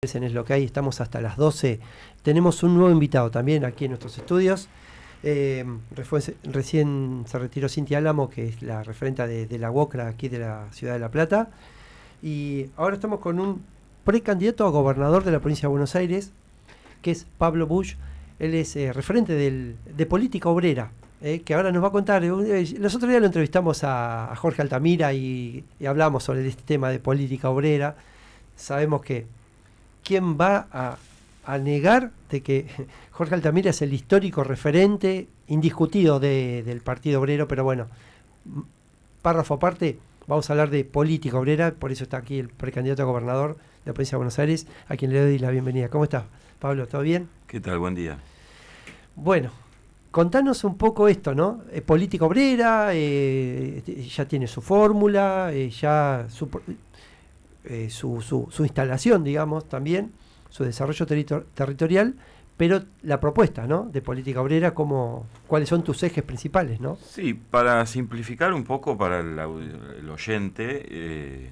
En lo que hay, estamos hasta las 12. Tenemos un nuevo invitado también aquí en nuestros estudios. Recién se retiró Cintia Álamo, que es la referenta de la UOCRA aquí de la ciudad de La Plata. Y ahora estamos con un precandidato a gobernador de la provincia de Buenos Aires, que es Pablo Busch. Él es referente de política obrera, que ahora nos va a contar. Los otros días lo entrevistamos a Jorge Altamira y hablamos sobre este tema de política obrera. Sabemos que ¿quién va a negar de que Jorge Altamira es el histórico referente indiscutido del Partido Obrero? Pero bueno, párrafo aparte, vamos a hablar de política obrera, por eso está aquí el precandidato a gobernador de la provincia de Buenos Aires, a quien le doy la bienvenida. ¿Cómo estás, Pablo? ¿Todo bien? ¿Qué tal? Buen día. Bueno, contanos un poco esto, ¿no? Política obrera, ya tiene su fórmula, ya su instalación, digamos, también, su desarrollo territorial, pero la propuesta, ¿no?, de política obrera, ¿cuáles son tus ejes principales, ¿no? Sí, para simplificar un poco para el oyente,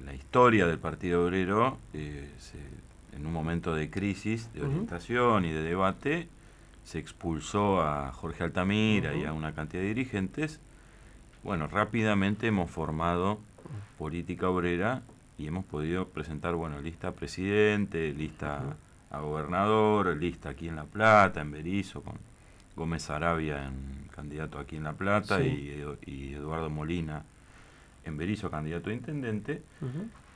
la historia del Partido Obrero, en un momento de crisis, de orientación y de debate, se expulsó a Jorge Altamira y a una cantidad de dirigentes. Bueno, rápidamente hemos formado política obrera y hemos podido presentar, lista a presidente, lista a gobernador, lista aquí en La Plata, en Berisso, con Gómez Sarabia candidato aquí en La Plata, sí, y Eduardo Molina en Berisso, candidato a intendente.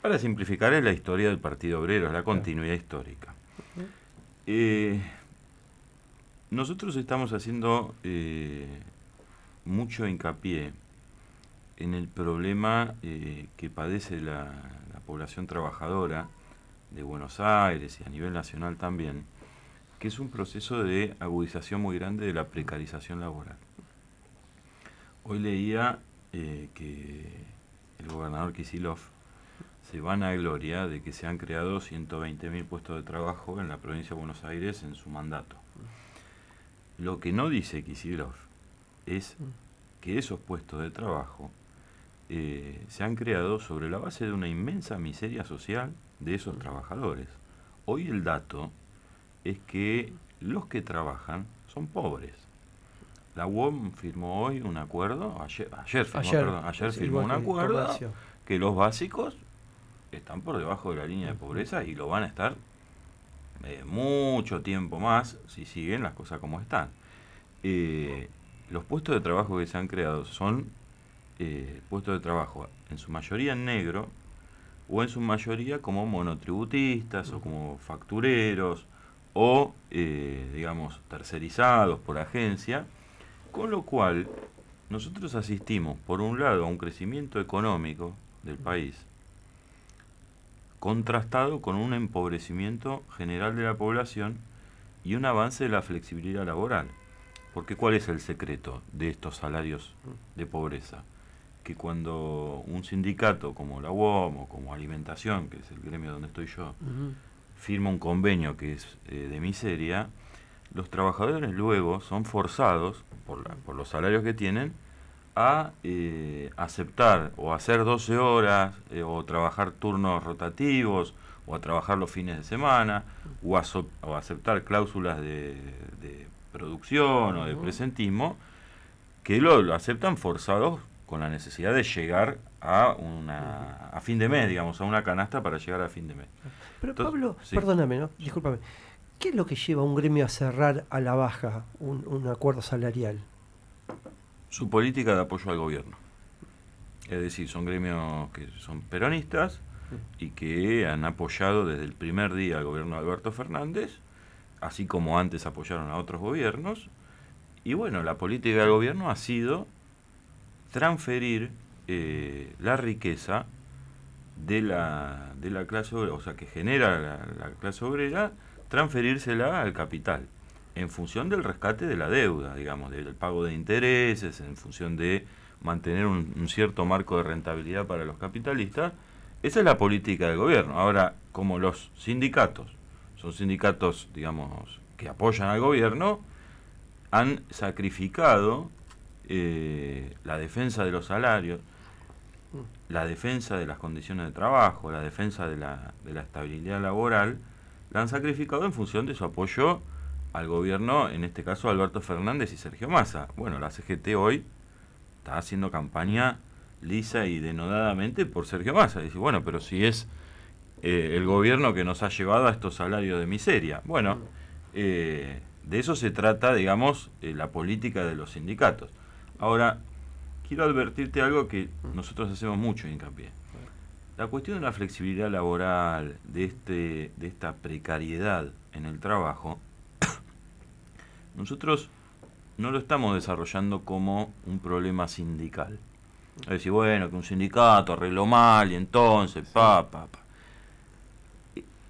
Para simplificar, es la historia del Partido Obrero, es la continuidad histórica. Nosotros estamos haciendo mucho hincapié en el problema que padece la población trabajadora de Buenos Aires y a nivel nacional también, que es un proceso de agudización muy grande de la precarización laboral. Hoy leía que el gobernador Kicillof se vanagloria de que se han creado 120.000 puestos de trabajo en la provincia de Buenos Aires en su mandato. Lo que no dice Kicillof es que esos puestos de trabajo se han creado sobre la base de una inmensa miseria social de esos trabajadores. Hoy el dato es que los que trabajan son pobres. La UOM firmó hoy un acuerdo, ayer firmó un acuerdo que los básicos están por debajo de la línea de pobreza y lo van a estar mucho tiempo más si siguen las cosas como están. Los puestos de trabajo que se han creado son puestos de trabajo en su mayoría en negro o en su mayoría como monotributistas o como factureros o digamos tercerizados por agencia, con lo cual nosotros asistimos por un lado a un crecimiento económico del país contrastado con un empobrecimiento general de la población y un avance de la flexibilidad laboral. Porque ¿cuál es el secreto de estos salarios de pobreza? Que cuando un sindicato como la UOM o como Alimentación, que es el gremio donde estoy yo, firma un convenio que es de miseria, los trabajadores luego son forzados, por los salarios que tienen, a aceptar o hacer 12 horas o trabajar turnos rotativos o a trabajar los fines de semana o aceptar cláusulas de producción o de presentismo que lo aceptan forzados con la necesidad de llegar a fin de mes, digamos, a una canasta para llegar a fin de mes. Pero entonces, Pablo, sí, perdóname, ¿no? Discúlpame. ¿Qué es lo que lleva a un gremio a cerrar a la baja un acuerdo salarial? Su política de apoyo al gobierno. Es decir, son gremios que son peronistas y que han apoyado desde el primer día al gobierno de Alberto Fernández, así como antes apoyaron a otros gobiernos. Y bueno, la política del gobierno ha sido transferir la riqueza de la clase obrera, o sea, que genera la clase obrera, transferírsela al capital, en función del rescate de la deuda, digamos, del pago de intereses, en función de mantener un cierto marco de rentabilidad para los capitalistas. Esa es la política del gobierno. Ahora, como los sindicatos son sindicatos, digamos, que apoyan al gobierno, han sacrificado la defensa de los salarios. la defensa de las condiciones de trabajo, la defensa de la estabilidad laboral, la han sacrificado en función de su apoyo al gobierno, en este caso Alberto Fernández y Sergio Massa. Bueno, la CGT hoy está haciendo campaña lisa y denodadamente por Sergio Massa. Dice, bueno, pero si es el gobierno que nos ha llevado a estos salarios de miseria. Bueno, de eso se trata, digamos, la política de los sindicatos. Ahora, quiero advertirte algo que nosotros hacemos mucho hincapié. La cuestión de la flexibilidad laboral, de esta precariedad en el trabajo, nosotros no lo estamos desarrollando como un problema sindical. Es decir, bueno, que un sindicato arregló mal y entonces,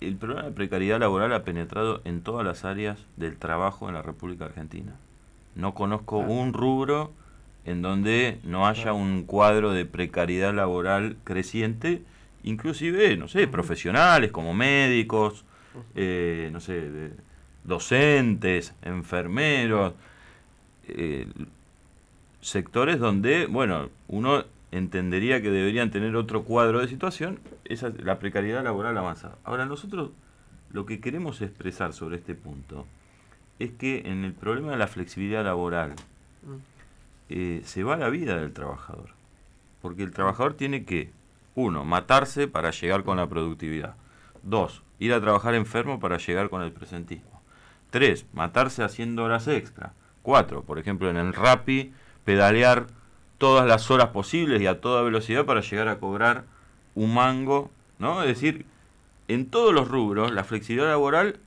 El problema de precariedad laboral ha penetrado en todas las áreas del trabajo en la República Argentina. No conozco un rubro en donde no haya un cuadro de precariedad laboral creciente, inclusive, no sé, profesionales como médicos, no sé, docentes, enfermeros, sectores donde, bueno, uno entendería que deberían tener otro cuadro de situación, esa es la precariedad laboral avanzada. Ahora, nosotros lo que queremos expresar sobre este punto es que en el problema de la flexibilidad laboral se va la vida del trabajador, porque el trabajador tiene que, 1, matarse para llegar con la productividad, 2, ir a trabajar enfermo para llegar con el presentismo, 3, matarse haciendo horas extra, 4, por ejemplo en el Rappi, pedalear todas las horas posibles y a toda velocidad para llegar a cobrar un mango, ¿no? Es decir, en todos los rubros la flexibilidad laboral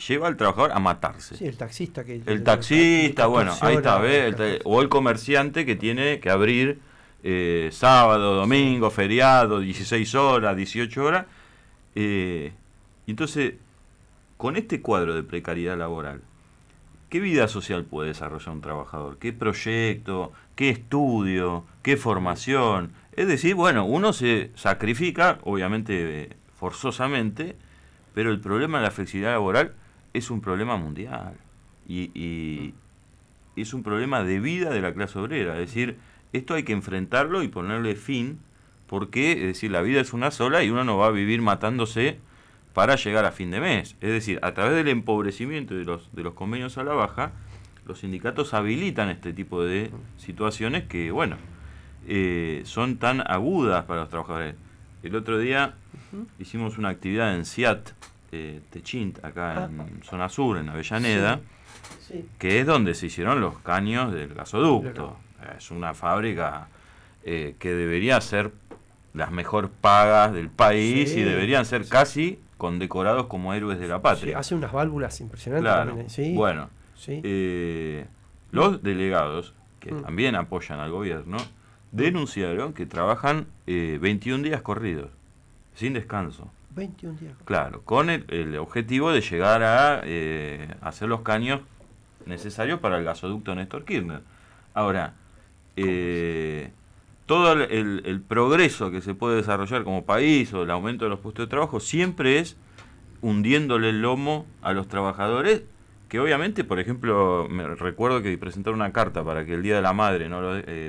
lleva al trabajador a matarse. Sí, el taxista el taxista, bueno, ahí está, ¿ves? O el comerciante que tiene que abrir sábado, domingo, feriado, 16 horas, 18 horas. Entonces, con este cuadro de precariedad laboral, ¿qué vida social puede desarrollar un trabajador? ¿Qué proyecto? ¿Qué estudio? ¿Qué formación? Es decir, bueno, uno se sacrifica, obviamente forzosamente, pero el problema de la flexibilidad laboral es un problema mundial y es un problema de vida de la clase obrera. Es decir, esto hay que enfrentarlo y ponerle fin, porque, es decir, la vida es una sola y uno no va a vivir matándose para llegar a fin de mes. Es decir, a través del empobrecimiento de los convenios a la baja, los sindicatos habilitan este tipo de situaciones que, bueno, son tan agudas para los trabajadores. El otro día hicimos una actividad en CIAT, Techint, acá en Zona Sur, en Avellaneda, que es donde se hicieron los caños del gasoducto. Es una fábrica que debería ser las mejor pagas del país y deberían ser casi condecorados como héroes de la patria. Sí, hace unas válvulas impresionantes. Claro. También, sí. Bueno, los delegados, que también apoyan al gobierno, denunciaron que trabajan 21 días corridos, sin descanso. 21 días. Claro, con el objetivo de llegar a hacer los caños necesarios para el gasoducto Néstor Kirchner. Ahora, todo el progreso que se puede desarrollar como país o el aumento de los puestos de trabajo siempre es hundiéndole el lomo a los trabajadores, que obviamente, por ejemplo, me recuerdo que presentaron una carta para que el Día de la Madre no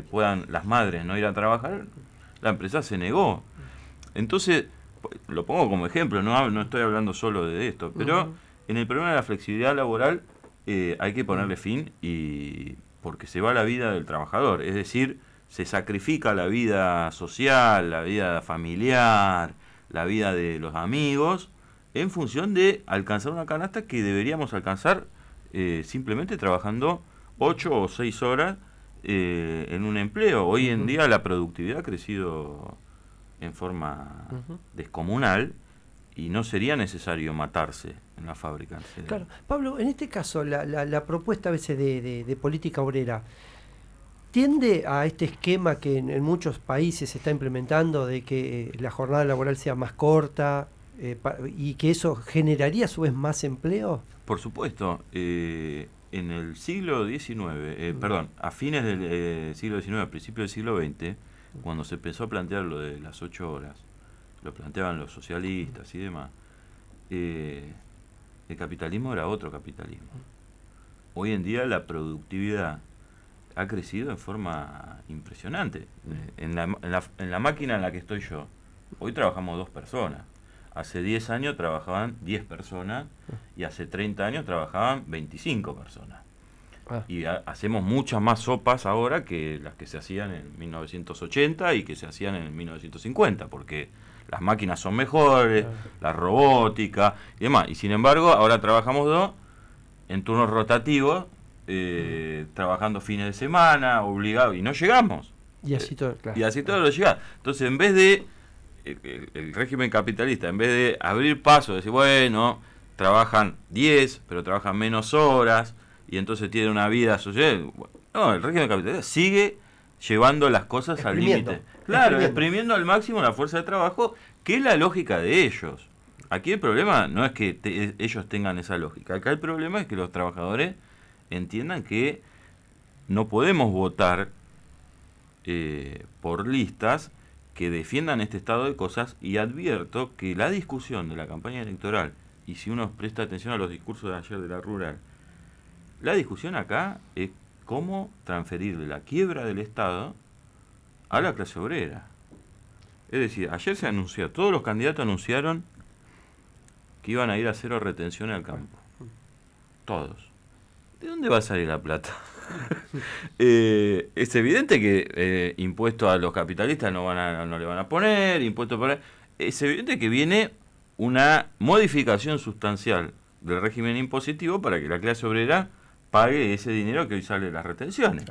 puedan las madres no ir a trabajar, la empresa se negó. Entonces, lo pongo como ejemplo, no estoy hablando solo de esto, pero en el problema de la flexibilidad laboral hay que ponerle fin, y porque se va la vida del trabajador, es decir, se sacrifica la vida social, la vida familiar, la vida de los amigos, en función de alcanzar una canasta que deberíamos alcanzar simplemente trabajando 8 o 6 horas en un empleo. Hoy en día la productividad ha crecido en forma descomunal y no sería necesario matarse en la fábrica. Claro, Pablo, en este caso la propuesta a veces de política obrera tiende a este esquema que en muchos países se está implementando de que la jornada laboral sea más corta y que eso generaría a su vez más empleo. Por supuesto, en el siglo XIX, perdón, a fines del siglo XIX, a principios del siglo XX, cuando se empezó a plantear lo de las 8 horas, lo planteaban los socialistas y demás, el capitalismo era otro capitalismo. Hoy en día la productividad ha crecido en forma impresionante. En la máquina en la que estoy yo, hoy trabajamos 2 personas. Hace 10 años trabajaban 10 personas y hace 30 años trabajaban 25 personas. Y hacemos muchas más sopas ahora que las que se hacían en 1980 y que se hacían en 1950, porque las máquinas son mejores, la robótica y demás. Y sin embargo, ahora trabajamos 2 en turnos rotativos, trabajando fines de semana, obligados, y no llegamos. Y así todo, claro. Y así todo lo llega. Entonces, en vez de el régimen capitalista, en vez de abrir paso, decir, bueno, trabajan 10, pero trabajan menos horas, y entonces tienen una vida social. No, el régimen capitalista sigue llevando las cosas al límite. Claro, exprimiendo al máximo la fuerza de trabajo, que es la lógica de ellos. Aquí el problema no es que ellos tengan esa lógica. Acá el problema es que los trabajadores entiendan que no podemos votar por listas que defiendan este estado de cosas, y advierto que la discusión de la campaña electoral, y si uno presta atención a los discursos de ayer de la Rural, la discusión acá es cómo transferirle la quiebra del Estado a la clase obrera. Es decir, ayer se anunció, todos los candidatos anunciaron que iban a ir a cero retención al campo. Todos. ¿De dónde va a salir la plata? Es evidente que impuestos a los capitalistas no le van a poner, impuestos para... Es evidente que viene una modificación sustancial del régimen impositivo para que la clase obrera pague ese dinero que hoy sale de las retenciones.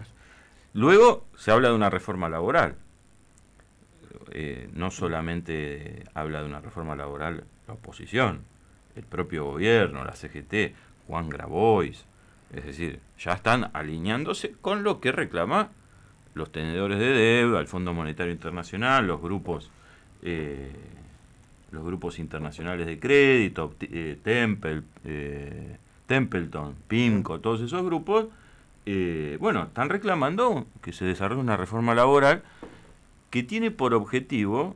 Luego se habla de una reforma laboral. No solamente habla de una reforma laboral la oposición, el propio gobierno, la CGT, Juan Grabois. Es decir, ya están alineándose con lo que reclama los tenedores de deuda, el Fondo Monetario Internacional, los grupos internacionales de crédito, Templeton, PIMCO, todos esos grupos, están reclamando que se desarrolle una reforma laboral que tiene por objetivo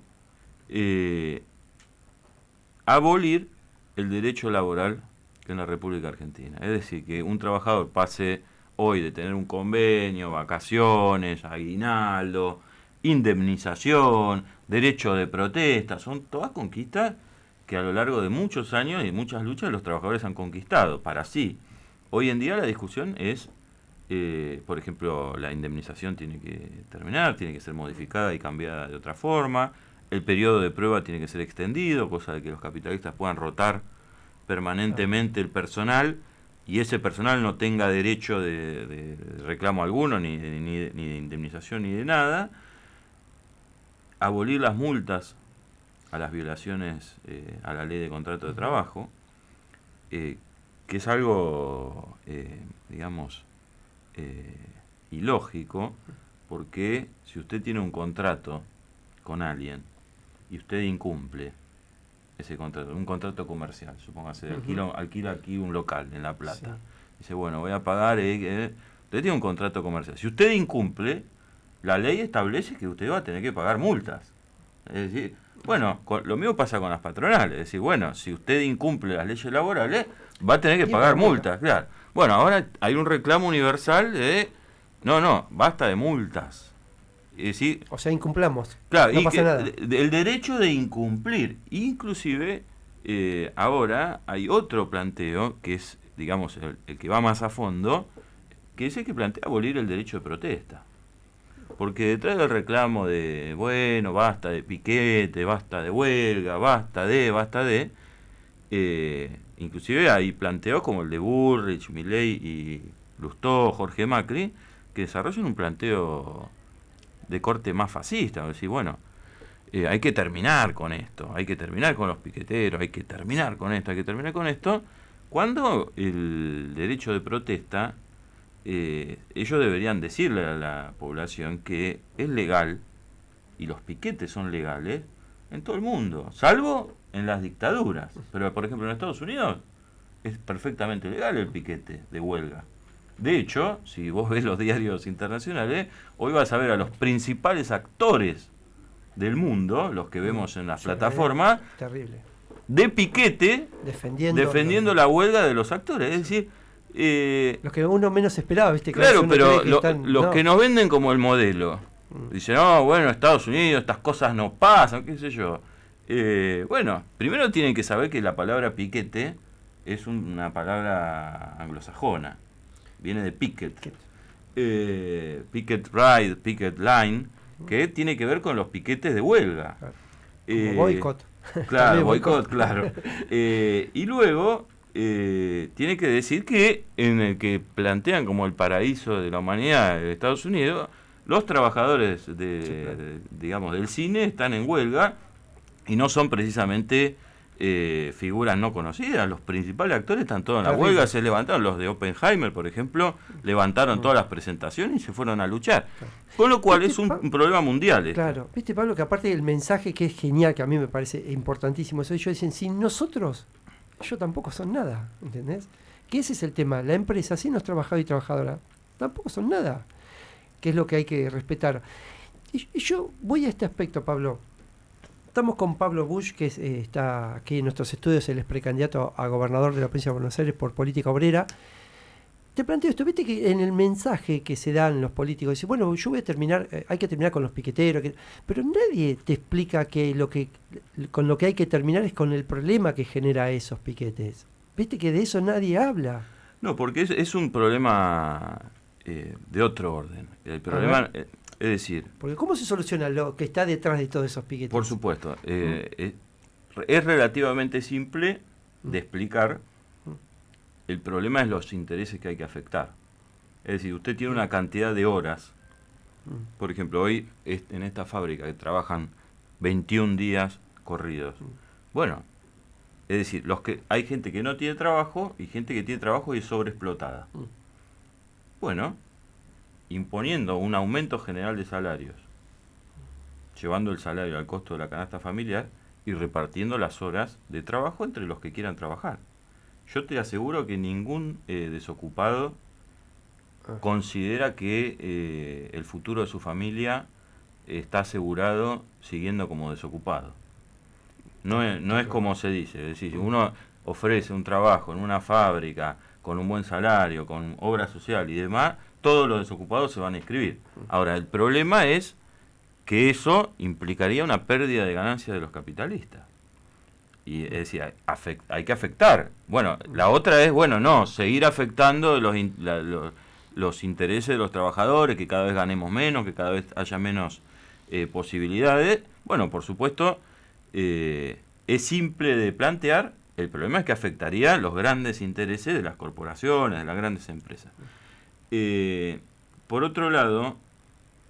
abolir el derecho laboral en la República Argentina. Es decir, que un trabajador pase hoy de tener un convenio, vacaciones, aguinaldo, indemnización, derecho de protesta, son todas conquistas que a lo largo de muchos años y muchas luchas los trabajadores han conquistado para sí. Hoy en día la discusión es, por ejemplo, la indemnización tiene que terminar, tiene que ser modificada y cambiada de otra forma, el periodo de prueba tiene que ser extendido, cosa de que los capitalistas puedan rotar permanentemente el personal y ese personal no tenga derecho de reclamo alguno, ni de indemnización ni de nada. Abolir las multas a las violaciones a la ley de contrato de trabajo, que es algo, ilógico, porque si usted tiene un contrato con alguien y usted incumple ese contrato, un contrato comercial, supóngase, alquila aquí un local en La Plata, dice, bueno, voy a pagar, usted tiene un contrato comercial, si usted incumple, la ley establece que usted va a tener que pagar multas. Es decir, bueno, lo mismo pasa con las patronales, es decir, bueno, si usted incumple las leyes laborales, va a tener que pagar multas, claro. Bueno, ahora hay un reclamo universal de, no, basta de multas. Es decir, o sea, incumplamos. Claro, no pasa nada. El derecho de incumplir. Inclusive, ahora hay otro planteo, que es, digamos, el que va más a fondo, que es el que plantea abolir el derecho de protesta. Porque detrás del reclamo de, bueno, basta de piquete, basta de huelga, basta de, inclusive hay planteos como el de Bullrich, Milei y Lustó, Jorge Macri, que desarrollan un planteo de corte más fascista, es decir, bueno, hay que terminar con esto, hay que terminar con los piqueteros, hay que terminar con esto, cuando el derecho de protesta, ellos deberían decirle a la población que es legal, y los piquetes son legales en todo el mundo, salvo en las dictaduras, pero por ejemplo en Estados Unidos es perfectamente legal el piquete de huelga. De hecho, si vos ves los diarios internacionales, hoy vas a ver a los principales actores del mundo, los que vemos en las plataformas, terrible, de piquete, defendiendo la huelga de los actores. Es decir, Los que uno menos esperaba, ¿viste? Que Claro, uno pero cree que están, los no. que nos venden como el modelo, dicen, no, bueno, Estados Unidos, estas cosas no pasan, qué sé yo. Bueno, primero tienen que saber que la palabra piquete es una palabra anglosajona, viene de picket. Picket ride, picket line, que tiene que ver con los piquetes de huelga. Como boicot. Claro, boicot, claro. Y luego tiene que decir que en el que plantean como el paraíso de la humanidad de Estados Unidos, los trabajadores digamos, del cine están en huelga y no son precisamente figuras no conocidas. Los principales actores están todos en la huelga, se levantaron. Los de Oppenheimer, por ejemplo, levantaron todas las presentaciones y se fueron a luchar. Con lo cual es un problema mundial. Claro, viste, Pablo, que aparte del mensaje que es genial, que a mí me parece importantísimo, eso ellos dicen, sin nosotros, ellos tampoco son nada, ¿entendés? Que ese es el tema, la empresa, sin los trabajadores y trabajadoras, tampoco son nada, que es lo que hay que respetar. Y yo voy a este aspecto, Pablo. Estamos con Pablo Busch, que está aquí en nuestros estudios, él es precandidato a gobernador de la provincia de Buenos Aires por Política Obrera. Te planteo esto, viste que en el mensaje que se dan los políticos, dice, bueno, yo voy a terminar, hay que terminar con los piqueteros, pero nadie te explica que con lo que hay que terminar es con el problema que genera esos piquetes. Viste que de eso nadie habla. No, porque es un problema de otro orden. El problema, es decir... Porque ¿cómo se soluciona lo que está detrás de todos esos piquetes? Por supuesto, es relativamente simple de explicar. El problema es los intereses que hay que afectar. Es decir, usted tiene una cantidad de horas. Por ejemplo, hoy en esta fábrica que trabajan 21 días corridos. Bueno, es decir, hay gente que no tiene trabajo y gente que tiene trabajo y es sobreexplotada. Bueno, imponiendo un aumento general de salarios, llevando el salario al costo de la canasta familiar y repartiendo las horas de trabajo entre los que quieran trabajar. Yo te aseguro que ningún desocupado considera que el futuro de su familia está asegurado siguiendo como desocupado. No es como se dice. Es decir, si uno ofrece un trabajo en una fábrica con un buen salario, con obra social y demás, todos los desocupados se van a inscribir. Ahora, el problema es que eso implicaría una pérdida de ganancias de los capitalistas. Y es decir, hay que afectar. Bueno, la otra es, seguir afectando los intereses de los trabajadores, que cada vez ganemos menos, que cada vez haya menos posibilidades. Bueno, por supuesto, es simple de plantear. El problema es que afectaría los grandes intereses de las corporaciones, de las grandes empresas. Por otro lado,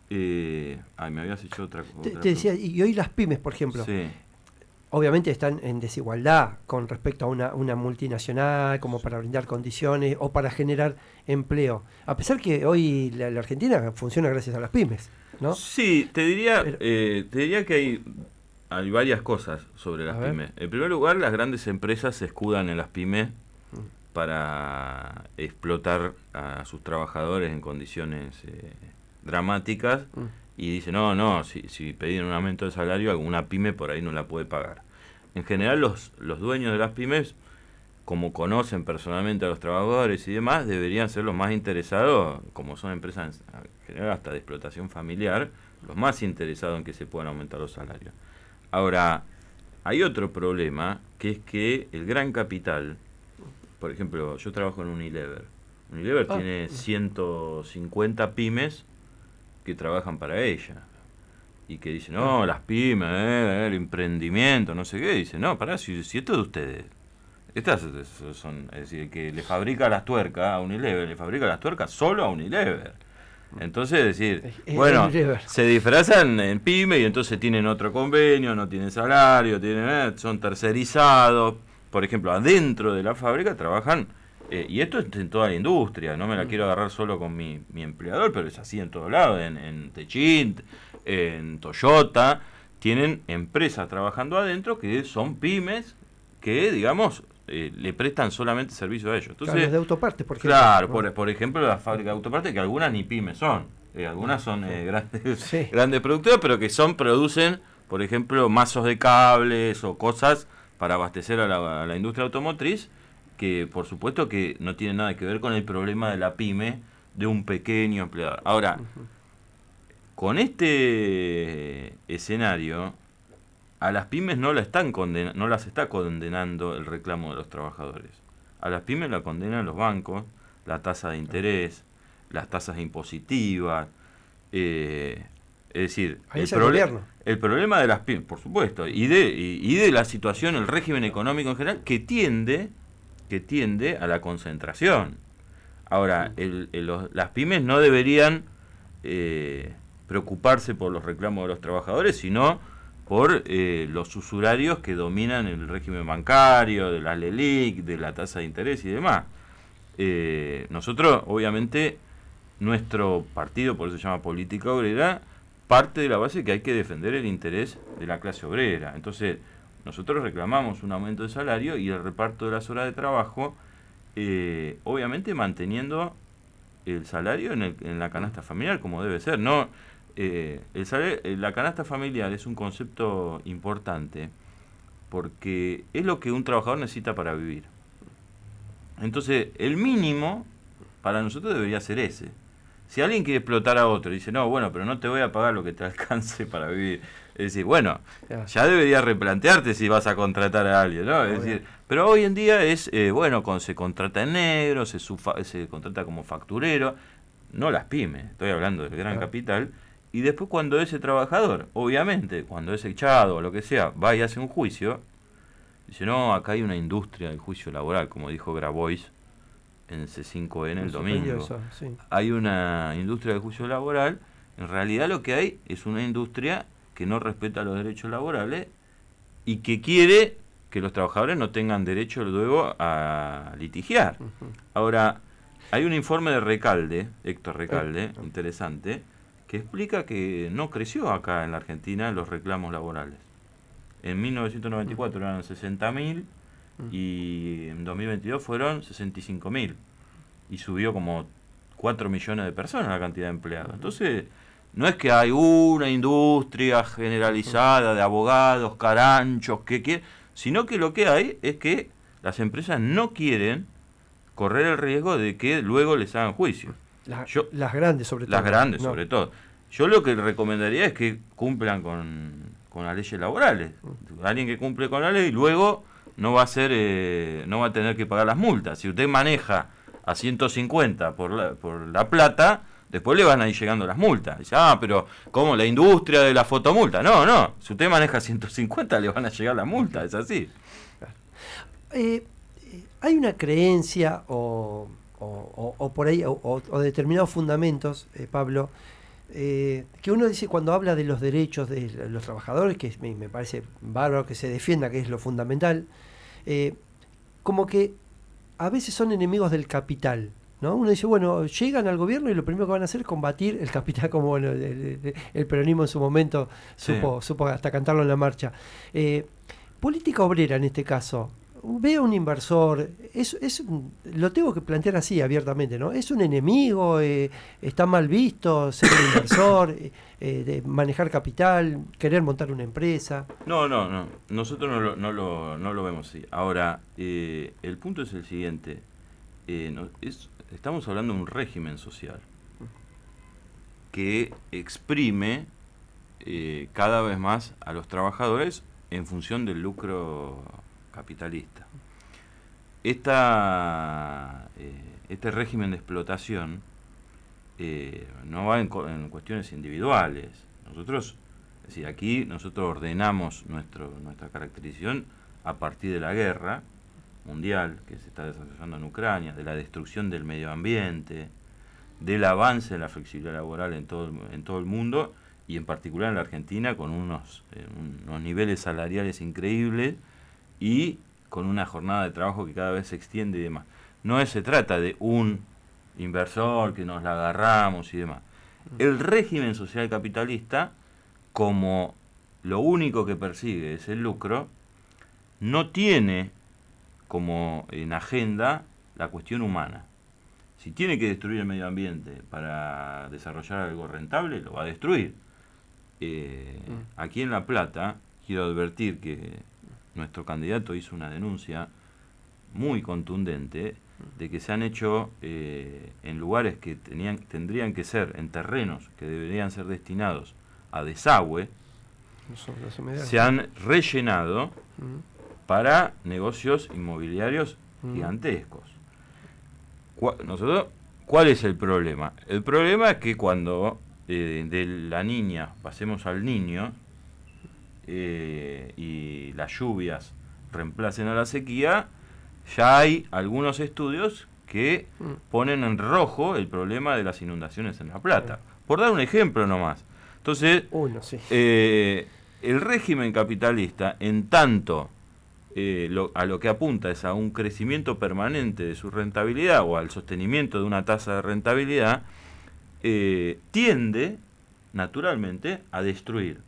me habías hecho otra cosa. Te decía, y hoy las pymes, por ejemplo, sí, obviamente están en desigualdad con respecto a una multinacional, como para brindar condiciones o para generar empleo. A pesar que hoy la Argentina funciona gracias a las pymes, ¿no? Sí, te diría que hay varias cosas sobre las pymes. En primer lugar, las grandes empresas se escudan en las pymes para explotar a sus trabajadores en condiciones dramáticas y dicen, si piden un aumento de salario, alguna pyme por ahí no la puede pagar. En general, los dueños de las pymes, como conocen personalmente a los trabajadores y demás, deberían ser los más interesados, como son empresas en general hasta de explotación familiar, los más interesados en que se puedan aumentar los salarios. Ahora, hay otro problema, que es que el gran capital, por ejemplo, yo trabajo en Unilever. Unilever tiene 150 pymes que trabajan para ella. Y que dicen, las pymes, el emprendimiento, no sé qué. Dicen, no, pará, si esto es de ustedes. Estas son, es decir, que le fabrica las tuercas a Unilever, le fabrica las tuercas solo a Unilever. Entonces, es decir, se disfrazan en pyme y entonces tienen otro convenio, no tienen salario, son tercerizados. Por ejemplo, adentro de la fábrica trabajan, y esto es en toda la industria, no me la quiero agarrar solo con mi empleador, pero es así en todos lados, en Techint, en Toyota, tienen empresas trabajando adentro que son pymes que, digamos, le prestan solamente servicio a ellos. Entonces, las de autopartes, por ejemplo. Claro, por ejemplo, las fábricas de autopartes, que algunas ni pymes son, algunas son grandes productoras, pero que producen, por ejemplo, mazos de cables o cosas para abastecer a la industria automotriz, que por supuesto que no tiene nada que ver con el problema de la pyme, de un pequeño empleador. Ahora, con este escenario, a las pymes no las está condenando el reclamo de los trabajadores. A las pymes la condenan los bancos, la tasa de interés, las tasas impositivas. Es decir, el problema de las pymes, por supuesto, y de la situación, el régimen económico en general, que tiende a la concentración. Ahora, las pymes no deberían preocuparse por los reclamos de los trabajadores, sino por los usurarios que dominan el régimen bancario, de la LELIC, de la tasa de interés y demás. Nosotros, obviamente, nuestro partido, por eso se llama Política Obrera, parte de la base que hay que defender el interés de la clase obrera. Entonces, nosotros reclamamos un aumento de salario y el reparto de las horas de trabajo, obviamente manteniendo el salario en la canasta familiar, como debe ser. No, la canasta familiar es un concepto importante porque es lo que un trabajador necesita para vivir. Entonces, el mínimo para nosotros debería ser ese. Si alguien quiere explotar a otro y dice, no, bueno, pero no te voy a pagar lo que te alcance para vivir, es decir, bueno, ya deberías replantearte si vas a contratar a alguien, ¿no? Es decir, pero hoy en día es, se contrata en negro, se contrata como facturero, no las pymes, estoy hablando del gran capital, y después cuando ese trabajador, obviamente, cuando es echado o lo que sea, va y hace un juicio, dice, no, acá hay una industria del juicio laboral, como dijo Grabois en C5N el domingo. Eso, sí. Hay una industria del juicio laboral, en realidad lo que hay es una industria que no respeta los derechos laborales y que quiere que los trabajadores no tengan derecho luego a litigiar. Ahora, hay un informe de Recalde, Héctor Recalde, interesante, que explica que no creció acá en la Argentina los reclamos laborales. En 1994 eran 60.000 y en 2022 fueron 65.000 y subió como 4 millones de personas la cantidad de empleados. Entonces, no es que hay una industria generalizada de abogados, caranchos, sino que lo que hay es que las empresas no quieren correr el riesgo de que luego les hagan juicio. Las grandes sobre todo. Las grandes sobre todo. Yo lo que recomendaría es que cumplan con las leyes laborales. Alguien que cumple con la ley luego no va a tener que pagar las multas. Si usted maneja a 150 por la plata, después le van a ir llegando las multas. Dice, pero ¿cómo? La industria de la fotomulta. No, si usted maneja 150 le van a llegar las multas, es así. Hay una creencia o por ahí, o determinados fundamentos, Pablo, que uno dice cuando habla de los derechos de los trabajadores, que me parece bárbaro que se defienda, que es lo fundamental, como que a veces son enemigos del capital, ¿no? Uno dice, bueno, llegan al gobierno y lo primero que van a hacer es combatir el capital, como bueno, el peronismo en su momento supo hasta cantarlo en la marcha. Política obrera en este caso, ve a un inversor, lo tengo que plantear así abiertamente, ¿no? ¿Es un enemigo? ¿Está mal visto ser un inversor? De manejar capital, querer montar una empresa. No. Nosotros no lo vemos así. Ahora, el punto es el siguiente. Estamos hablando de un régimen social que exprime cada vez más a los trabajadores en función del lucro capitalista. Este régimen de explotación no va en cuestiones individuales. Nosotros, es decir, aquí nosotros ordenamos nuestra caracterización a partir de la guerra mundial que se está desarrollando en Ucrania, de la destrucción del medio ambiente, del avance de la flexibilidad laboral en todo el mundo y en particular en la Argentina con unos niveles salariales increíbles y con una jornada de trabajo que cada vez se extiende y demás. No se trata de un inversor que nos la agarramos y demás. El régimen social capitalista, como lo único que persigue es el lucro, no tiene como en agenda la cuestión humana. Si tiene que destruir el medio ambiente para desarrollar algo rentable, lo va a destruir. Aquí en La Plata, quiero advertir que nuestro candidato hizo una denuncia muy contundente de que se han hecho en lugares que tendrían que ser, en terrenos que deberían ser destinados a desagüe, se han rellenado para negocios inmobiliarios gigantescos. ¿Cuál es el problema? El problema es que cuando de la niña pasemos al niño y las lluvias reemplacen a la sequía, ya hay algunos estudios que ponen en rojo el problema de las inundaciones en La Plata. Por dar un ejemplo nomás. Entonces, el régimen capitalista, en tanto a lo que apunta es a un crecimiento permanente de su rentabilidad o al sostenimiento de una tasa de rentabilidad, tiende naturalmente a destruir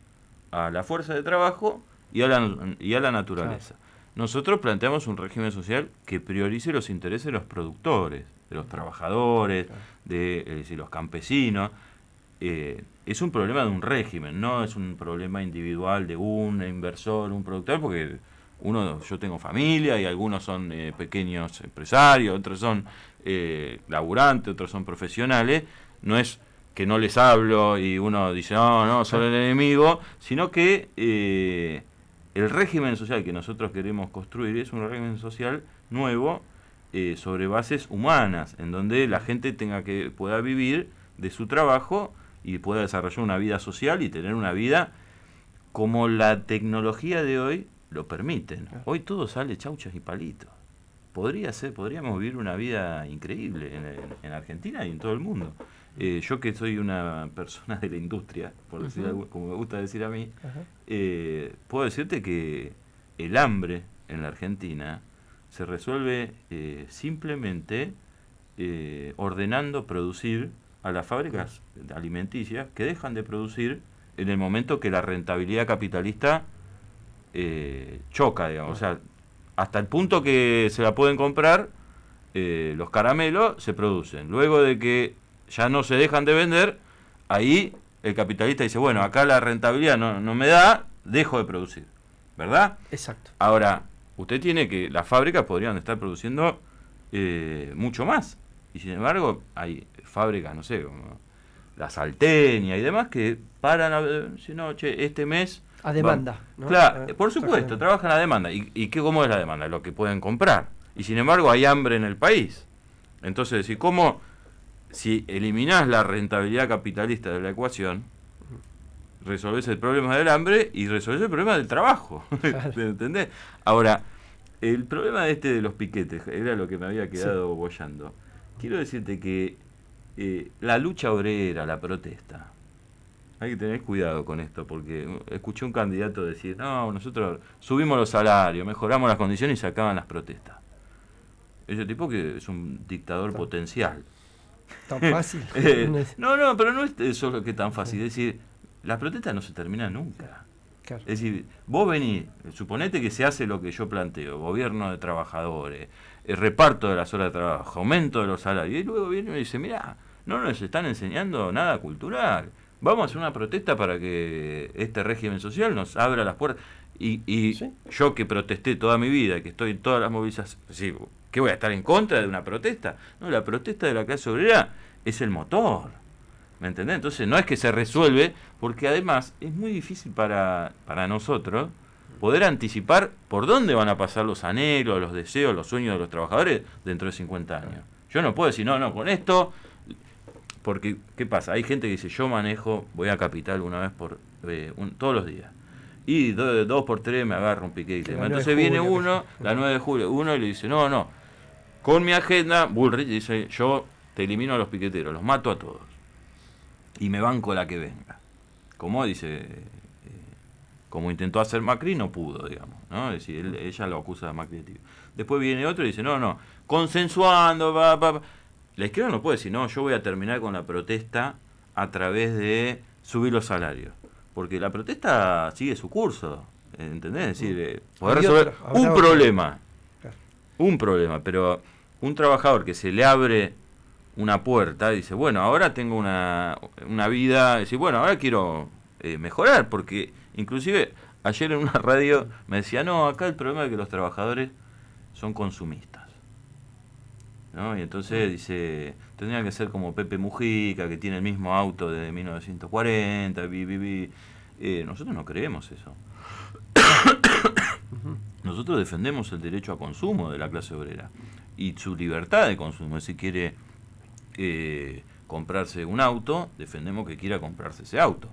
a la fuerza de trabajo y a la naturaleza. Claro. Nosotros planteamos un régimen social que priorice los intereses de los productores, de los trabajadores, de los campesinos. Es un problema de un régimen, no es un problema individual de un inversor, un productor, porque yo tengo familia y algunos son pequeños empresarios, otros son laburantes, otros son profesionales. No es que no les hablo y uno dice, no, son el enemigo, sino que el régimen social que nosotros queremos construir es un régimen social nuevo sobre bases humanas, en donde la gente pueda vivir de su trabajo y pueda desarrollar una vida social y tener una vida como la tecnología de hoy lo permiten. Hoy todo sale chauchas y palitos. Podríamos vivir una vida increíble en Argentina y en todo el mundo. Yo que soy una persona de la industria, por decir algo, como me gusta decir a mí, puedo decirte que el hambre en la Argentina se resuelve simplemente ordenando producir a las fábricas alimenticias que dejan de producir en el momento que la rentabilidad capitalista choca, digamos. O sea, hasta el punto que se la pueden comprar, los caramelos se producen. Luego de que ya no se dejan de vender, ahí el capitalista dice, bueno, acá la rentabilidad no me da, dejo de producir, ¿verdad? Exacto. Ahora, las fábricas podrían estar produciendo mucho más, y sin embargo hay fábricas, no sé, como la Salteña y demás, que paran a decir, no, este mes... A demanda, ¿no? Claro, por supuesto, trabajan a demanda. ¿Y cómo es la demanda? Lo que pueden comprar. Y sin embargo hay hambre en el país. Entonces, si eliminás la rentabilidad capitalista de la ecuación, resolvés el problema del hambre y resolvés el problema del trabajo. Claro. ¿Entendés? Ahora, el problema de los piquetes, era lo que me había quedado boyando. Quiero decirte que la lucha obrera, la protesta, hay que tener cuidado con esto, porque escuché un candidato decir, no, nosotros subimos los salarios, mejoramos las condiciones y se acaban las protestas. Ese tipo que es un dictador potencial. ¿Tan fácil? No, pero no es eso lo que es tan fácil. Es decir, la protesta no se termina nunca. Claro. Es decir, vos venís, suponete que se hace lo que yo planteo, gobierno de trabajadores, reparto de las horas de trabajo, aumento de los salarios, y luego viene y me dice, mirá, no nos están enseñando nada cultural. Vamos a hacer una protesta para que este régimen social nos abra las puertas. Y yo que protesté toda mi vida, que estoy en todas las movilizaciones, ¿qué voy a estar en contra de una protesta? No, la protesta de la clase obrera es el motor. ¿Me entendés? Entonces no es que se resuelve, porque además es muy difícil para nosotros poder anticipar por dónde van a pasar los anhelos, los deseos, los sueños de los trabajadores dentro de 50 años. Yo no puedo decir, no, con esto... Porque, ¿qué pasa? Hay gente que dice, yo voy a Capital una vez todos los días. Y 2 por 3 me agarra un piquete. Entonces viene la 9 de julio, uno y le dice, no, con mi agenda, Bullrich dice, yo te elimino a los piqueteros, los mato a todos. Y me banco la que venga. Como dice, como intentó hacer Macri, no pudo, digamos, ¿no? Es decir, ella lo acusa de Macri de tío. Después viene otro y dice, no, consensuando, La izquierda no puede decir, no, yo voy a terminar con la protesta a través de subir los salarios. Porque la protesta sigue su curso, ¿entendés? Es decir, poder resolver un problema, pero un trabajador que se le abre una puerta y dice, bueno, ahora tengo una vida, decir, bueno, ahora quiero mejorar, porque inclusive ayer en una radio me decía, no, acá el problema es que los trabajadores son consumistas, ¿no? Y entonces dice, tendría que ser como Pepe Mujica, que tiene el mismo auto desde 1940, nosotros no creemos eso. Nosotros defendemos el derecho a consumo de la clase obrera y su libertad de consumo. Si quiere comprarse un auto, defendemos que quiera comprarse ese auto.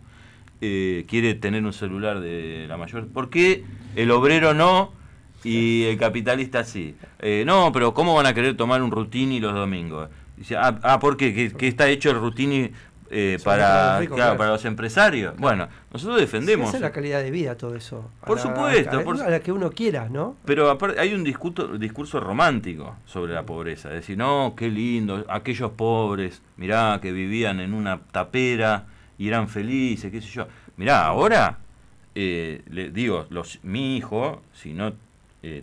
Quiere tener un celular de la mayor... ¿Por qué el obrero no y el capitalista sí? No, pero ¿cómo van a querer tomar un Rutini los domingos? Dice, ¿por qué? ¿Qué está hecho el Rutini para los empresarios? Bueno, nosotros defendemos... Esa es la calidad de vida, todo eso. Por supuesto. A la que uno quiera, ¿no? Pero aparte hay un discurso romántico sobre la pobreza. Decir, no, qué lindo, aquellos pobres, mirá, que vivían en una tapera y eran felices, qué sé yo. Mirá, ahora, le digo, mi hijo, si no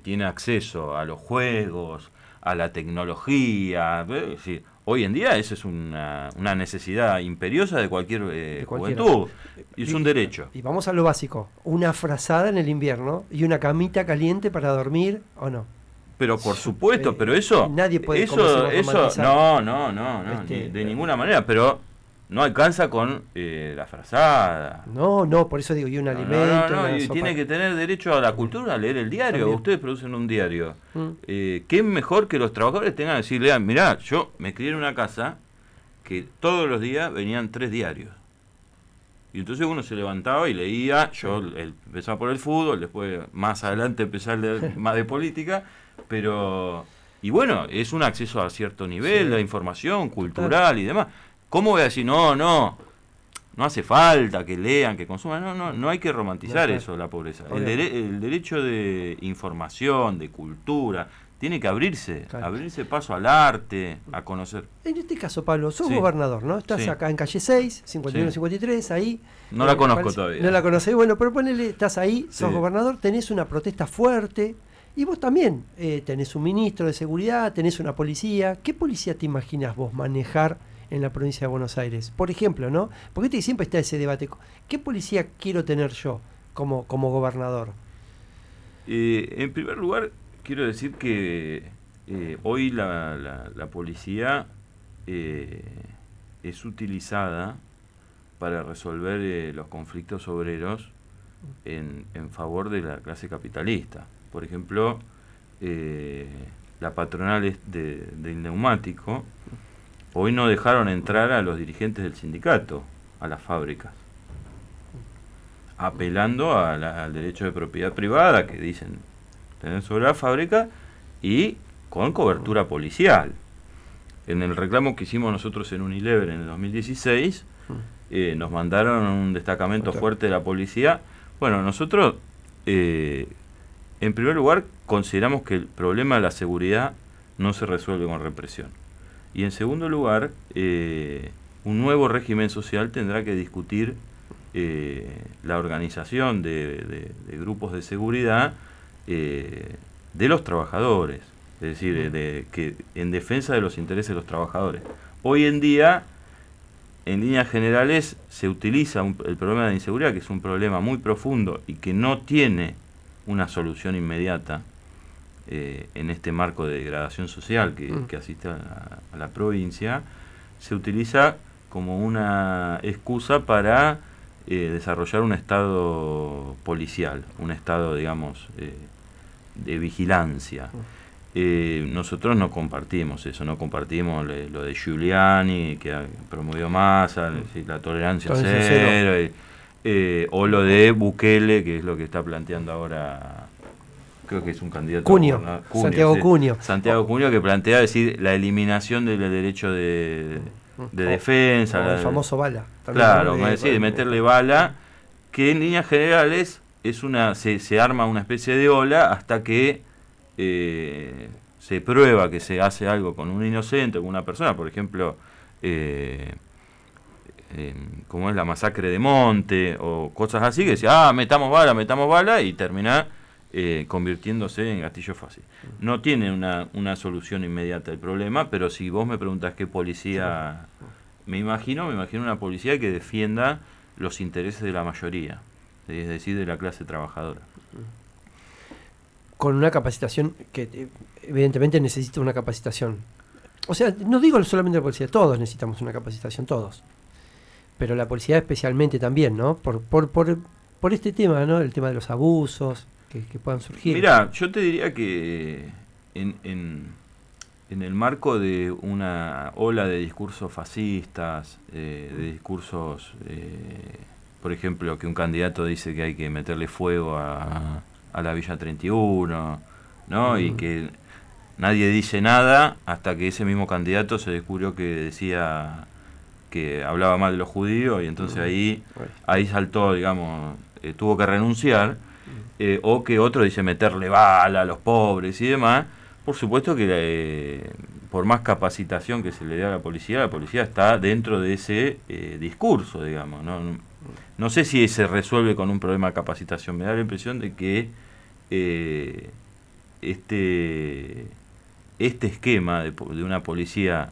tiene acceso a los juegos, a la tecnología, hoy en día eso es una necesidad imperiosa de cualquier juventud, y es un derecho. Y vamos a lo básico, una frazada en el invierno y una camita caliente para dormir, ¿o no? Pero por supuesto, pero eso... Nadie puede eso no, de ninguna manera, pero no alcanza con la frazada. No, por eso digo, y un alimento. Y tiene que tener derecho a la cultura, a leer el diario. También. Ustedes producen un diario. ¿Qué mejor que los trabajadores tengan que decirle, mirá, yo me crié en una casa que todos los días venían 3 diarios. Y entonces uno se levantaba y leía, empezaba por el fútbol, después más adelante empecé a leer más de política, pero... Y bueno, es un acceso a cierto nivel de información cultural y demás. ¿Cómo voy a decir, no hace falta que lean, que consuman? No hay que romantizar eso, la pobreza. El derecho de información, de cultura, tiene que abrirse paso al arte, a conocer. En este caso, Pablo, sos gobernador, ¿no? Estás acá en calle 6, 51-53, ahí. No la conozco todavía. No la conocés, bueno, pero ponele, estás ahí, sos gobernador, tenés una protesta fuerte, y vos también tenés un ministro de seguridad, tenés una policía. ¿Qué policía te imaginas vos manejar en la provincia de Buenos Aires? Por ejemplo, ¿no? Porque siempre está ese debate. ¿Qué policía quiero tener yo como gobernador? En primer lugar, quiero decir que hoy la policía es utilizada para resolver los conflictos obreros en favor de la clase capitalista. Por ejemplo, la patronal del neumático hoy no dejaron entrar a los dirigentes del sindicato a las fábricas, apelando al derecho de propiedad privada que dicen tener sobre la fábrica y con cobertura policial. En el reclamo que hicimos nosotros en Unilever en el 2016, nos mandaron un destacamento fuerte de la policía. Bueno, nosotros, en primer lugar, consideramos que el problema de la seguridad no se resuelve con represión. Y en segundo lugar, un nuevo régimen social tendrá que discutir la organización de grupos de seguridad de los trabajadores, es decir, que en defensa de los intereses de los trabajadores. Hoy en día, en líneas generales, se utiliza el problema de inseguridad, que es un problema muy profundo y que no tiene una solución inmediata en este marco de degradación social que asiste a la provincia, se utiliza como una excusa para desarrollar un estado policial, un estado, digamos, de vigilancia. Nosotros no compartimos eso, no compartimos lo de Giuliani, que promovió Massa, la tolerancia cero, o lo de Bukele, que es lo que está planteando ahora, creo que es un candidato Cunio, Santiago Cunio. Santiago Cunio, que plantea decir la eliminación del derecho de defensa. El famoso bala. Claro, de meterle bala, que en líneas generales se arma una especie de ola hasta que se prueba que se hace algo con un inocente, con una persona, por ejemplo, como es la masacre de Monte o cosas así, que decía, metamos bala, y termina convirtiéndose en gatillo fácil. No tiene una solución inmediata el problema, pero si vos me preguntás qué policía me imagino una policía que defienda los intereses de la mayoría, es decir, de la clase trabajadora. con una capacitación que evidentemente necesita una capacitación. O sea, no digo solamente la policía, todos necesitamos una capacitación, todos. Pero la policía especialmente también, ¿no? Por este tema, ¿no? El tema de los abusos que puedan surgir. Mirá, yo te diría que en el marco de una ola de discursos fascistas, de discursos, por ejemplo, que un candidato dice que hay que meterle fuego a la Villa 31, ¿no? Y que nadie dice nada hasta que ese mismo candidato se descubrió que decía que hablaba mal de los judíos y entonces ahí saltó, digamos, tuvo que renunciar, o que otro dice meterle bala a los pobres y demás. Por supuesto que por más capacitación que se le dé a la policía está dentro de ese discurso, digamos. No sé si se resuelve con un problema de capacitación. Me da la impresión de que este esquema de una policía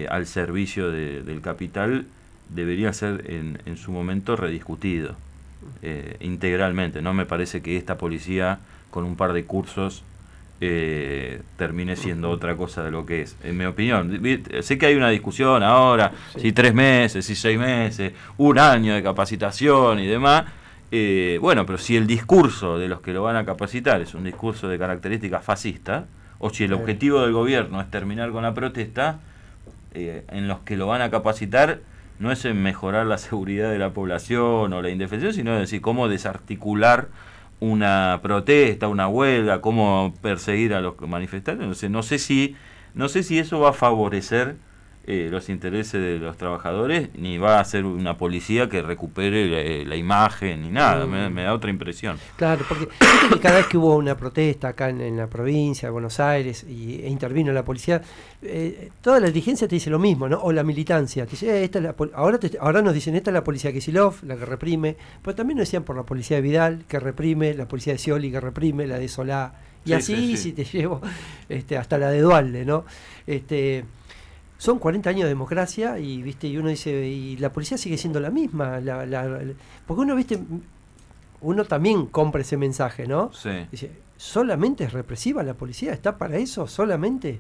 al servicio del capital debería ser en su momento rediscutido integralmente. No me parece que esta policía con un par de cursos termine siendo otra cosa de lo que es, en mi opinión. Sé que hay una discusión ahora, si 3 meses, si 6 meses, 1 año de capacitación y demás. Bueno, pero si el discurso de los que lo van a capacitar es un discurso de características fascistas, o si el objetivo del gobierno es terminar con la protesta, en los que lo van a capacitar no es en mejorar la seguridad de la población o la indefensión, sino en decir cómo desarticular una protesta, una huelga, cómo perseguir a los manifestantes. No sé si eso va a favorecer los intereses de los trabajadores, ni va a ser una policía que recupere la imagen, ni nada. Me da otra impresión. Claro, porque cada vez que hubo una protesta acá en la provincia de Buenos Aires e intervino la policía, toda la dirigencia te dice lo mismo, ¿no? O la militancia, te dice, ahora nos dicen, esta es la policía de Kicillof, la que reprime, pero también nos decían por la policía de Vidal, que reprime, la policía de Scioli, que reprime, la de Solá, y si te llevo hasta la de Dualde, ¿no? Son 40 años de democracia y uno dice, y la policía sigue siendo la misma, porque uno también compra ese mensaje, ¿no? Sí. Dice, ¿solamente es represiva la policía? ¿Está para eso solamente?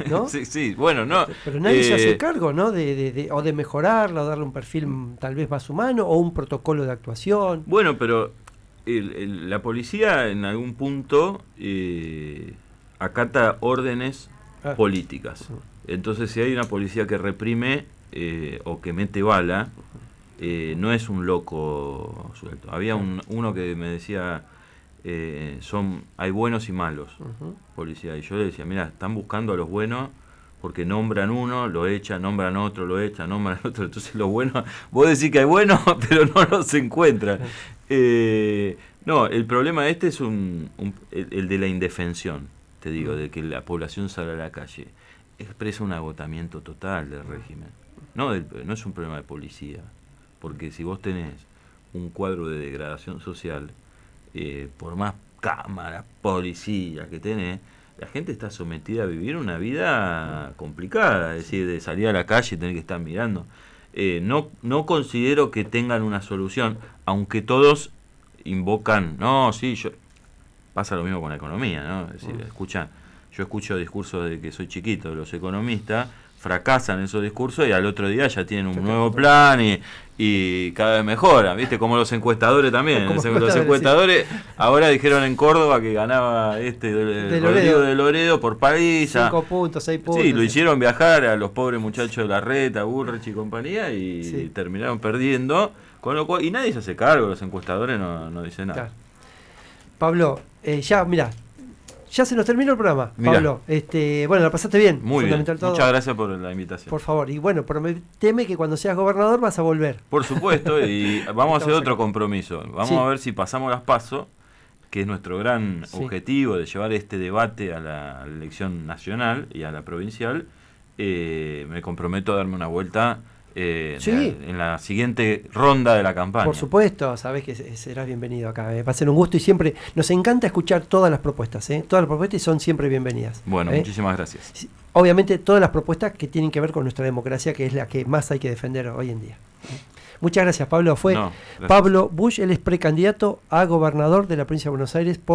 ¿No? sí, bueno, no. Pero nadie se hace cargo, ¿no? O de mejorarla, o darle un perfil tal vez más humano, o un protocolo de actuación. Bueno, pero la policía en algún punto acata órdenes políticas. Entonces, si hay una policía que reprime o que mete bala, no es un loco suelto. Había uno que me decía, hay buenos y malos policía. Y yo le decía, mira, están buscando a los buenos porque nombran uno, lo echan, nombran otro, lo echan, nombran otro. Entonces los buenos, vos decís que hay buenos, pero no los encuentran. No, el problema es el de la indefensión, te digo, de que la población sale a la calle. Expresa un agotamiento total del régimen. No es un problema de policía, porque si vos tenés un cuadro de degradación social, por más cámaras, policías que tenés, la gente está sometida a vivir una vida complicada, es decir, de salir a la calle y tener que estar mirando. No considero que tengan una solución, aunque todos invocan, pasa lo mismo con la economía, ¿no? Es decir, yo escucho discursos de que soy chiquito de los economistas, fracasan esos discursos y al otro día ya tienen un nuevo plan y cada vez mejoran, ¿viste? Como los encuestadores también. Los encuestadores ahora dijeron en Córdoba que ganaba Rodrigo de Loredo por paliza. 5 puntos, 6 puntos. Sí, lo hicieron viajar a los pobres muchachos de Larreta, Burrich y compañía y terminaron perdiendo, con lo cual, y nadie se hace cargo, los encuestadores no dicen nada. Claro. Pablo, ya se nos terminó el programa, Pablo. Bueno, la pasaste bien. Muy bien. Todo. Muchas gracias por la invitación. Por favor. Y bueno, prometeme que cuando seas gobernador vas a volver. Por supuesto, y vamos a hacer otro compromiso. Vamos a ver si pasamos las PASO, que es nuestro gran objetivo de llevar este debate a la elección nacional y a la provincial. Me comprometo a darme una vuelta en la siguiente ronda de la campaña. Por supuesto, sabes que serás bienvenido acá. Va a ser un gusto y siempre nos encanta escuchar todas las propuestas. Todas las propuestas son siempre bienvenidas. Bueno, muchísimas gracias. Obviamente todas las propuestas que tienen que ver con nuestra democracia, que es la que más hay que defender hoy en día. Muchas gracias, Pablo. Gracias. Pablo Busch, él es precandidato a gobernador de la provincia de Buenos Aires por